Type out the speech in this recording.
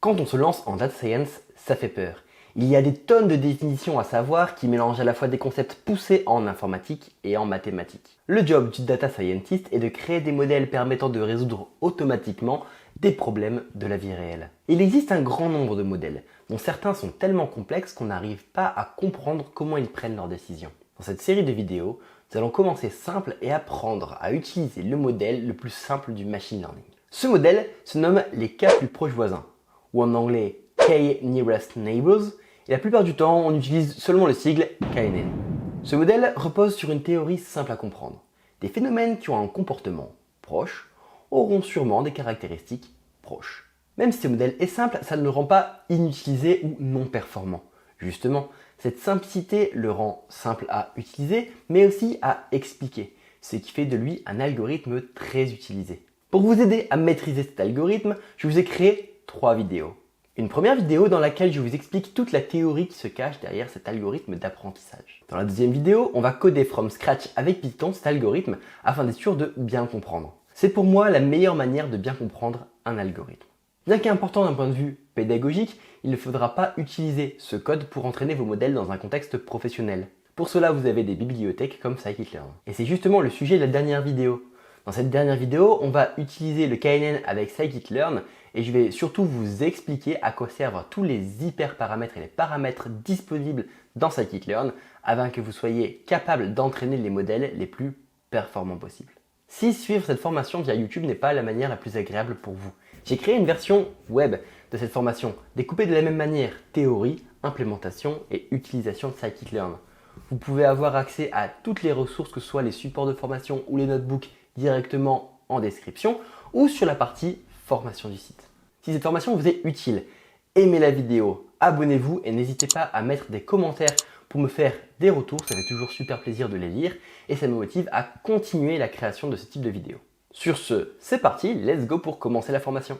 Quand on se lance en data science, ça fait peur. Il y a des tonnes de définitions à savoir qui mélangent à la fois des concepts poussés en informatique et en mathématiques. Le job du data scientist est de créer des modèles permettant de résoudre automatiquement des problèmes de la vie réelle. Il existe un grand nombre de modèles, dont certains sont tellement complexes qu'on n'arrive pas à comprendre comment ils prennent leurs décisions. Dans cette série de vidéos, nous allons commencer simple et apprendre à utiliser le modèle le plus simple du machine learning. Ce modèle se nomme les K plus proches voisins, ou en anglais K nearest neighbors, et la plupart du temps on utilise seulement le sigle KNN. Ce modèle repose sur une théorie simple à comprendre. Des phénomènes qui ont un comportement proche auront sûrement des caractéristiques proches. Même si ce modèle est simple, ça ne le rend pas inutilisé ou non performant. Justement, cette simplicité le rend simple à utiliser, mais aussi à expliquer, ce qui fait de lui un algorithme très utilisé. Pour vous aider à maîtriser cet algorithme, je vous ai créé 3 vidéos. Une première vidéo dans laquelle je vous explique toute la théorie qui se cache derrière cet algorithme d'apprentissage. Dans la deuxième vidéo, on va coder from scratch avec Python cet algorithme afin d'être sûr de bien comprendre. C'est pour moi la meilleure manière de bien comprendre un algorithme. Bien qu'important d'un point de vue pédagogique, il ne faudra pas utiliser ce code pour entraîner vos modèles dans un contexte professionnel. Pour cela, vous avez des bibliothèques comme scikit-learn. Et c'est justement le sujet de la dernière vidéo. Dans cette dernière vidéo, on va utiliser le KNN avec scikit-learn et je vais surtout vous expliquer à quoi servent tous les hyperparamètres et les paramètres disponibles dans scikit-learn afin que vous soyez capable d'entraîner les modèles les plus performants possibles. Si suivre cette formation via YouTube n'est pas la manière la plus agréable pour vous, j'ai créé une version web de cette formation, découpée de la même manière, théorie, implémentation et utilisation de scikit-learn. Vous pouvez avoir accès à toutes les ressources, que ce soit les supports de formation ou les notebooks, directement en description ou sur la partie formation du site. Si cette formation vous est utile, aimez la vidéo, abonnez-vous et n'hésitez pas à mettre des commentaires pour me faire des retours, ça fait toujours super plaisir de les lire et ça me motive à continuer la création de ce type de vidéos. Sur ce, c'est parti, let's go pour commencer la formation.